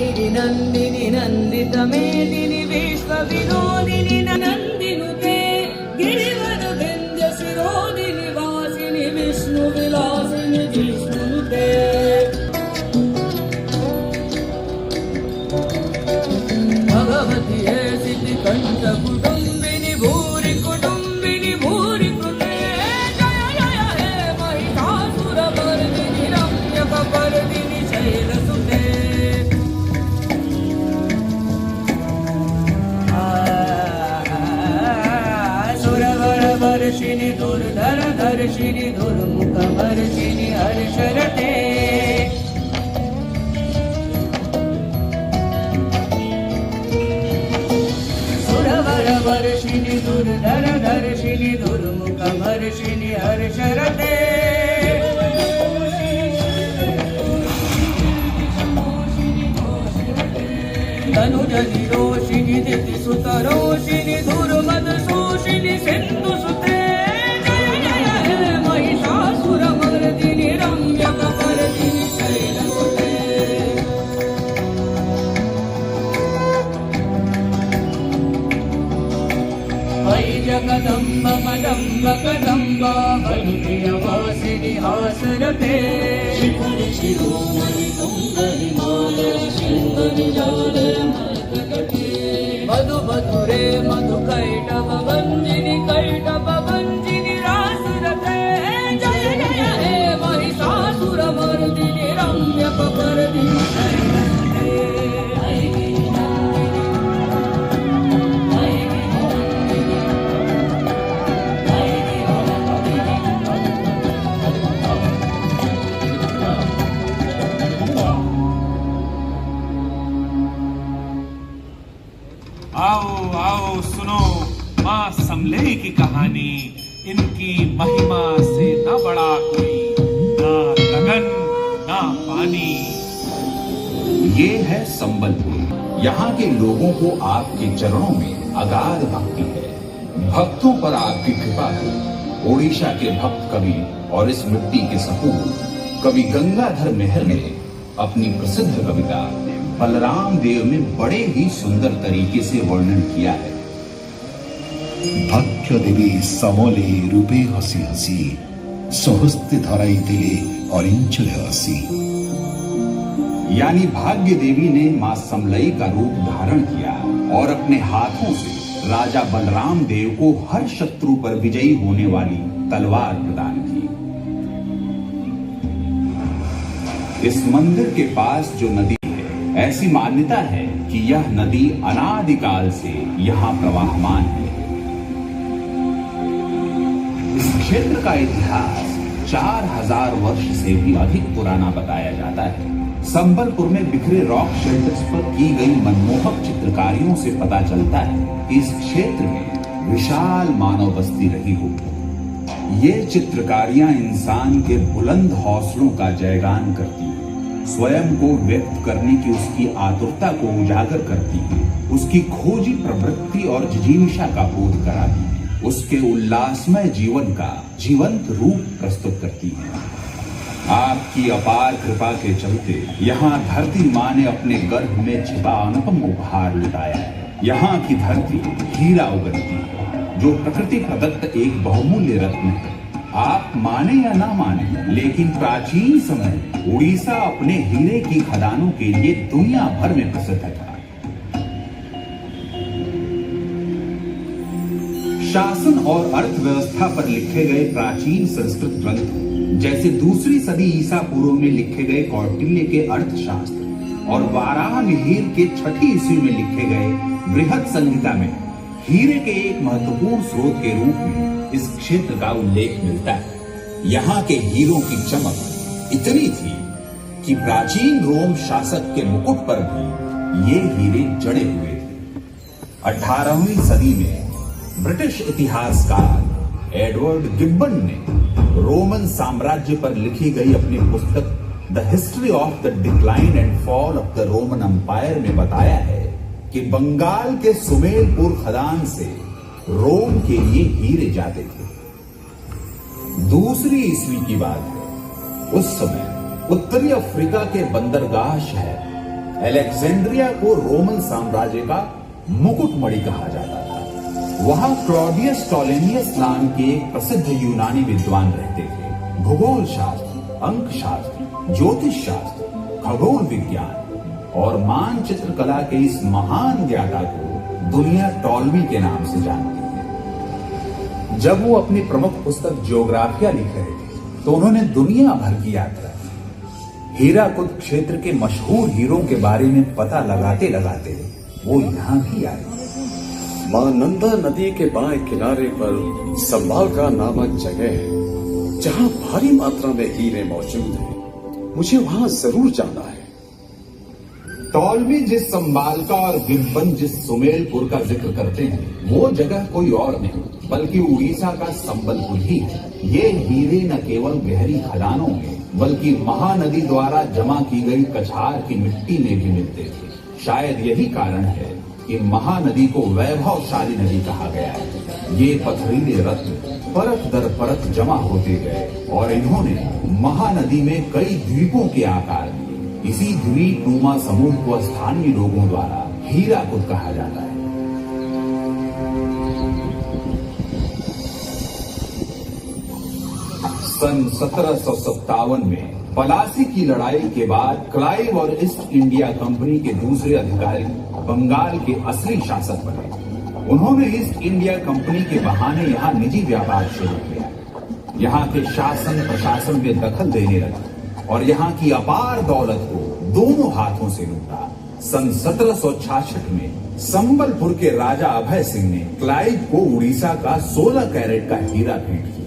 गिरिनन्दिनि नन्दितमेदिनि विश्वविनोदिनि नन्दिनुते गिरिवरविन्द्यशिरोदिनि वासिनि विष्णुविलासिनि जिष्णुनुते भगवति हेसिति कण्ठकुटुम्बिनि भूरि कुटुम्बिनि भूरि कृते जय जय हे महिषासुरमर्दिनि रम्यकपर्दिनि शैलसुते सुरवरवर्षिणि दुर्धरधर्षिणि दुर्मुखमर्षिणि हर्षरते सुरवरवर्षिणि दुर्धरधर्षिणि दुर्मुखमर्षिणि हर्षरते तनुजनिरोषिणि दितिसुतरोषिणि धुर्मदशोषिणि सिन्धुसुते जय जय हे महिषासुरमर्दिनि रम्यकपर्दिनि शैलसुते वै जगदम्ब मदम्ब कदम्ब वैप्रियवासिनि हासरते शिखरि शिरोमणि तुङ्गहिमालय शृङ्गनिजाले मधु मधुरे मधु कैटभ भञ्जिनि रासरते जय जय हे महिषासुरमर्दिनि रम्यकपर्दिनि शैलसुते आओ आओ सुनो माँ समलेई की कहानी। इनकी महिमा से न बड़ा कोई, ना गगन ना पानी। ये है संबलपुर। यहाँ के लोगों को आपके चरणों में अगाध भक्ति है। भक्तों पर आपकी कृपा है। ओडिशा के भक्त कवि और इस मिट्टी के सपूत कवि गंगाधर मेहर ने अपनी प्रसिद्ध कविता बलराम देव में बड़े ही सुंदर तरीके से वर्णन किया है। भाग्य देवी समले रूपे हसी हसी सहस्ते धराई दिले अरिंचले हसी। यानी भाग्य देवी ने मां समलई का रूप धारण किया और अपने हाथों से राजा बलराम देव को हर शत्रु पर विजयी होने वाली तलवार प्रदान की। इस मंदिर के पास जो नदी, ऐसी मान्यता है कि यह नदी अनादिकाल से यहाँ प्रवाहमान है। इस क्षेत्र का इतिहास 4000 वर्ष से भी अधिक पुराना बताया जाता है। संबलपुर में बिखरे रॉक शेल्टर्स पर की गई मनमोहक चित्रकारियों से पता चलता है कि इस क्षेत्र में विशाल मानव बस्ती रही होगी। ये चित्रकारियां इंसान के बुलंद हौसलों का जयगान करती हैं, स्वयं को व्यक्त करने की उसकी आतुरता को उजागर करती है, उसकी खोजी प्रवृत्ति और जिजीविषा का बोध कराती है, उसके उल्लासमय जीवन का जीवंत रूप प्रस्तुत करती है। आपकी अपार कृपा के चलते यहाँ धरती माँ ने अपने गर्भ में छिपा अनुपम उपहार लुटाया है। यहाँ की धरती हीरा उगलती है, जो प्रकृति प्रदत्त एक बहुमूल्य रत्न है। आप माने या ना माने, लेकिन प्राचीन समय उड़ीसा अपने हीरे की खदानों के लिए दुनिया भर में प्रसिद्ध था। शासन और अर्थव्यवस्था पर लिखे गए प्राचीन संस्कृत ग्रंथ जैसे दूसरी सदी ईसा पूर्व में लिखे गए कौटिल्य के अर्थशास्त्र और वाराहमिहिर के 6ठी ईस्वी में लिखे गए बृहद संहिता में हीरे के एक महत्वपूर्ण स्रोत के रूप में इस क्षेत्र का उल्लेख मिलता है। यहाँ के हीरों की चमक इतनी थी कि प्राचीन रोम शासक के मुकुट पर भी ये हीरे जड़े हुए थे। 18वीं सदी में ब्रिटिश इतिहासकार एडवर्ड गिब्बन ने रोमन साम्राज्य पर लिखी गई अपनी पुस्तक the history of the decline and fall of the Roman empire में बताया है कि बंगाल के सुमेरपुर खदान से रोम के लिए हीरे जाते थे। दूसरी ईस्वी की बात है। उस समय उत्तरी अफ्रीका के बंदरगाह शहर अलेक्जेंड्रिया को रोमन साम्राज्य का मुकुटमणि कहा जाता था। वहां क्लॉडियस टॉलेमियस नाम के एक प्रसिद्ध यूनानी विद्वान रहते थे। भूगोल शास्त्र, अंक शास्त्र, ज्योतिष शास्त्र, खगोल विज्ञान और मानचित्र कला के इस महान ज्ञाता को दुनिया टॉलमी के नाम से जानती है। जब वो अपनी प्रमुख पुस्तक जियोग्राफिया लिख रहे थे तो उन्होंने दुनिया भर की यात्रा की। हीराकुद क्षेत्र के मशहूर हीरों के बारे में पता लगाते लगाते वो यहाँ भी आए। मां नंदा नदी के बाएं किनारे पर संभालका नामक जगह है जहां भारी मात्रा में हीरे मौजूद हैं। मुझे वहां जरूर जाना है। टॉलमी जिस संभालका और गिब्बन जिस सुमेलपुर का जिक्र करते हैं वो जगह कोई और नहीं बल्कि उड़ीसा का संबलपुर ही है। ये हीरे न केवल गहरी खदानों में बल्कि महानदी द्वारा जमा की गई कछार की मिट्टी में भी मिलते थे। शायद यही कारण है कि महानदी को वैभवशाली नदी कहा गया है। ये पथरीले रत्न परत दर परत जमा होते गए और इन्होंने महानदी में कई द्वीपों के आकार दिए। इसी द्वीप नुमा समूह को स्थानीय लोगों द्वारा हीराकुद कहा जाता है। सन 1757 में पलासी की लड़ाई के बाद क्लाइव और ईस्ट इंडिया कंपनी के दूसरे अधिकारी बंगाल के असली शासक बने। उन्होंने ईस्ट इंडिया कंपनी के बहाने यहाँ निजी व्यापार शुरू किया। यहाँ के शासन प्रशासन में दखल देने लगे और यहाँ की अपार दौलत को दोनों हाथों से लूटा। सन 1766 में संबलपुर के राजा अभय सिंह ने क्लाइव को उड़ीसा का 16 कैरेट का हीरा भेंट किया।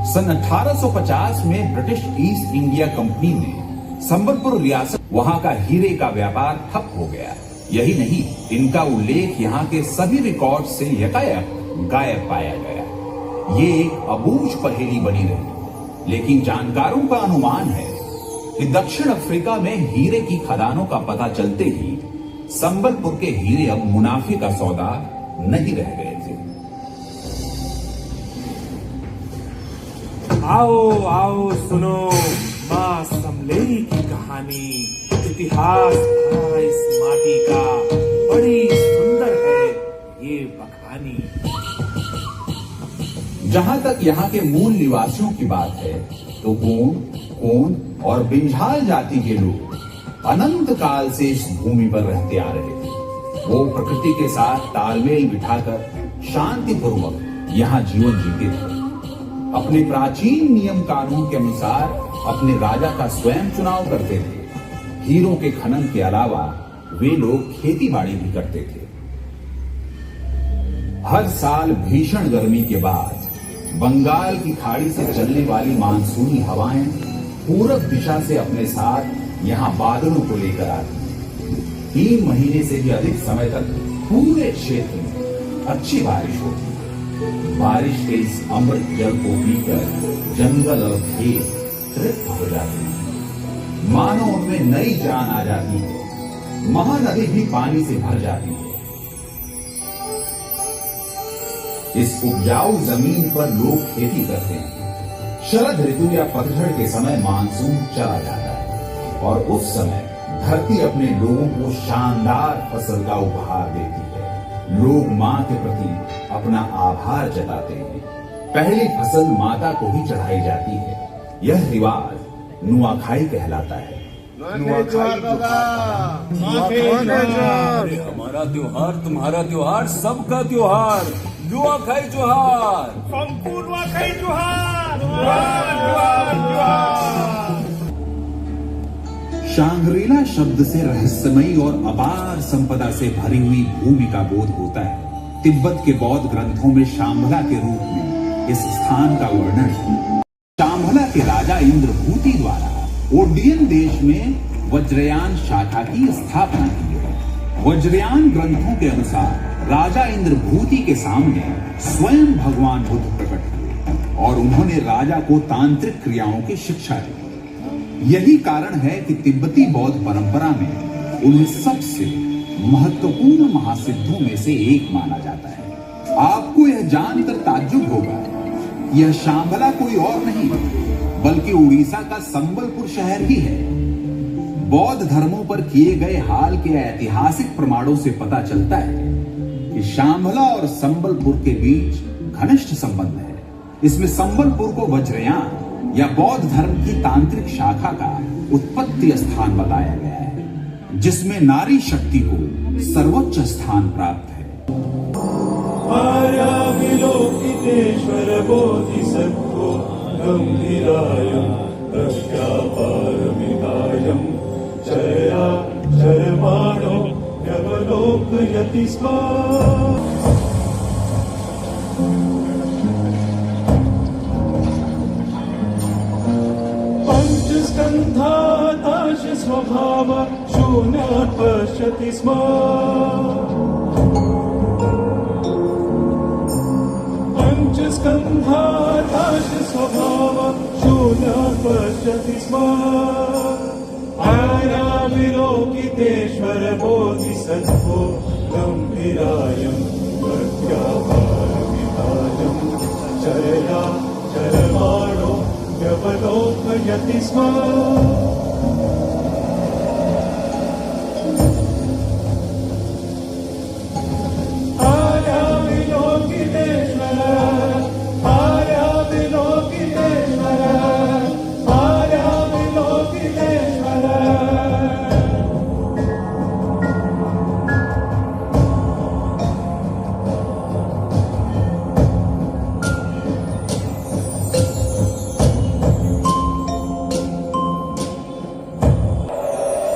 सन 1850 में ब्रिटिश ईस्ट इंडिया कंपनी ने संबलपुर रियासत वहां का हीरे का व्यापार ठप हो गया। यही नहीं, इनका उल्लेख यहाँ के सभी रिकॉर्ड से यकायक गायब पाया गया। ये एक अबूझ पहेली बनी रही, लेकिन जानकारों का अनुमान है कि दक्षिण अफ्रीका में हीरे की खदानों का पता चलते ही संबलपुर के हीरे अब मुनाफे का सौदा नहीं रह गए थे। आओ आओ सुनो मां समलेई की कहानी। इतिहास भरा इस माटी का, बड़ी सुंदर है ये बखानी। जहां तक यहाँ के मूल निवासियों की बात है तो गोंड, कोंड और बिंझाल जाति के लोग अनंत काल से इस भूमि पर रहते आ रहे थे। वो प्रकृति के साथ तालमेल बिठाकर शांतिपूर्वक यहाँ जीवन जीते थे। अपने प्राचीन नियम कानून के अनुसार अपने राजा का स्वयं चुनाव करते थे। हीरों के खनन के अलावा वे लोग खेती बाड़ी भी करते थे। हर साल भीषण गर्मी के बाद बंगाल की खाड़ी से चलने वाली मानसूनी हवाएं पूरब दिशा से अपने साथ यहाँ बादलों को लेकर आती। 3 महीने से भी अधिक समय तक पूरे क्षेत्र में अच्छी बारिश होती। बारिश के इस अमृत जल को पीकर जंगल और खेत तृप्त हो जाते हैं। मानो उनमें नई जान आ जाती है। महानदी भी पानी से भर जाती है। इस उपजाऊ जमीन पर लोग खेती करते हैं। शरद ऋतु या पतझड़ के समय मानसून चला जाता है और उस समय धरती अपने लोगों को शानदार फसल का उपहार देती है। लोग मां के प्रति अपना आभार जताते हैं। पहली फसल माता को ही चढ़ाई जाती है। यह रिवाज नुआखाई कहलाता है। हमारा त्योहार, तुम्हारा त्योहार, सबका त्योहार, नुआखाई त्योहार। शांग्रीला शब्द से रहस्यमयी और अपार संपदा से भरी हुई भूमि का बोध होता है। तिब्बत के बौद्ध ग्रंथों में शांभला के रूप में इस स्थान का वर्णन है। शांभला के राजा इंद्रभूति द्वारा ओडियन देश में वज्रयान शाखा की स्थापना की गई। वज्रयान ग्रंथों के अनुसार राजा इंद्रभूति के सामने स्वयं भगवान बुद्ध प्रकट हुए और उन्होंने राजा को तांत्रिक क्रियाओं की शिक्षा दी। यही कारण है कि तिब्बती बौद्ध परंपरा में उन्हें सबसे महत्वपूर्ण महासिद्धों में से एक माना जाता है। आपको यह जानकर ताज्जुब होगा, यह शांभला कोई और नहीं बल्कि उड़ीसा का संबलपुर शहर ही है। बौद्ध धर्मों पर किए गए हाल के ऐतिहासिक प्रमाणों से पता चलता है कि शांभला और संबलपुर के बीच घनिष्ठ संबंध है। इसमें संबलपुर को वज्रयान या बौद्ध धर्म की तांत्रिक शाखा का उत्पत्ति स्थान बताया गया है, जिसमें नारी शक्ति को सर्वोच्च स्थान प्राप्त है। विलोकितेश्वर बोधिसत्त्वो गंभीरायं प्रज्ञापारमितायं चरया चरमाणो व्यवलोकयति स्म। पंचस्कन्धाताश स्वभाव शून्यात् पश्यति स्म। पंचस्कन्धाताश स्वभाव शून्यात् पश्यति स्म। विलोकितेश्वर बोधिसत्त्वो गंभीरायं प्रज्ञापारमितायं चरया चरमाणो व्यवलोकयति स्म।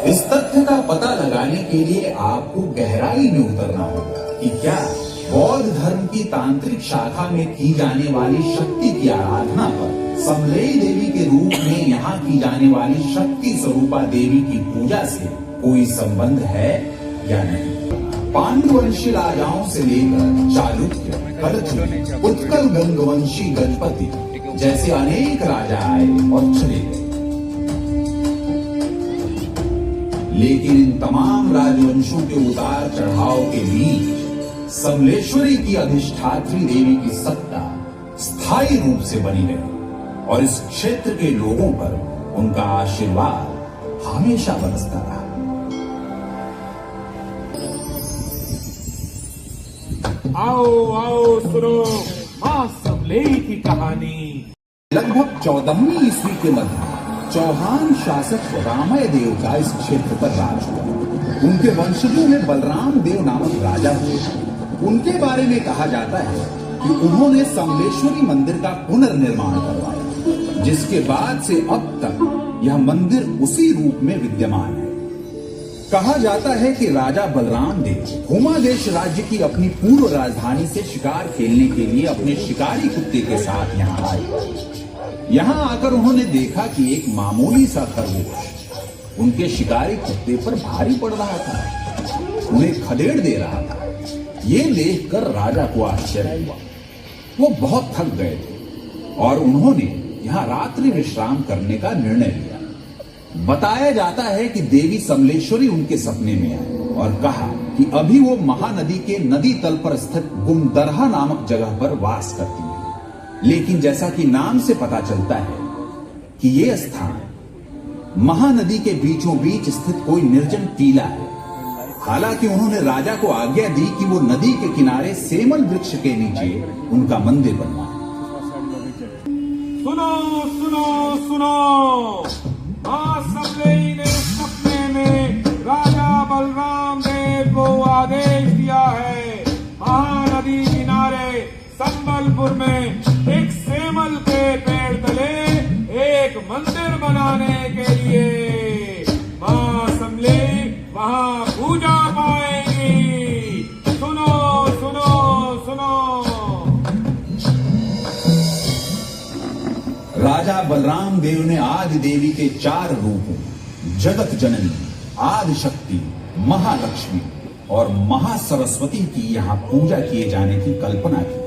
इस तथ्य का पता लगाने के लिए आपको गहराई में उतरना होगा कि क्या बौद्ध धर्म की तांत्रिक शाखा में की जाने वाली शक्ति की आराधना पर समलेई देवी के रूप में यहाँ की जाने वाली शक्ति स्वरूपा देवी की पूजा से कोई संबंध है या नहीं। पांडुवंशी राजाओं से लेकर चालुक्य, कलचुरी, उत्कल गंगवंशी गजपति जैसे अनेक राजा आए और चले गए, लेकिन इन तमाम राजवंशों के उतार चढ़ाव के बीच समलेश्वरी की अधिष्ठात्री देवी की सत्ता स्थायी रूप से बनी रही और इस क्षेत्र के लोगों पर उनका आशीर्वाद हमेशा बरसता रहा। आओ आओ सुनो मां समलेई की कहानी। लगभग 14वीं ईस्वी के मध्य चौहान शासक रामय देव का इस क्षेत्र पर राज हुआ। उनके वंशजों में बलराम देव नामक राजा हुए। उनके बारे में कहा जाता है कि उन्होंने समलेश्वरी मंदिर का पुनर्निर्माण करवाया, जिसके बाद से अब तक यह मंदिर उसी रूप में विद्यमान है। कहा जाता है कि राजा बलराम देव हुमादेश राज्य की अपनी पूर्व राजधानी से शिकार खेलने के लिए अपने शिकारी कुत्ते के साथ यहाँ आए। यहाँ आकर उन्होंने देखा कि एक मामूली सा खरगोश उनके शिकारी कुत्ते पर भारी पड़ रहा था, उन्हें खदेड़ दे रहा था। ये देखकर राजा को आश्चर्य हुआ। वो बहुत थक गए थे और उन्होंने यहाँ रात्रि विश्राम करने का निर्णय लिया। बताया जाता है कि देवी समलेश्वरी उनके सपने में आई और कहा कि अभी वो महानदी के नदी तल पर स्थित गुमदरहा नामक जगह पर वास करती है, लेकिन जैसा कि नाम से पता चलता है कि ये स्थान महानदी के बीचों बीच स्थित कोई निर्जन टीला है। हालांकि उन्होंने राजा को आज्ञा दी कि वो नदी के किनारे सेमल वृक्ष के नीचे उनका मंदिर बनवाए। सुनो सुनो सुनो, मां समलेई ने सपने में राजा बलराम देव को आदेश दिया है महानदी किनारे संबलपुर में एक सेमल के पेड़ तले एक मंदिर बनाने के लिए मां समलेई वहां पूजा पाएंगी। सुनो सुनो सुनो। राजा बलराम देव ने आदि देवी के 4 रूपों जगत जननी, आदि शक्ति, महालक्ष्मी और महासरस्वती की यहाँ पूजा किए जाने की कल्पना की।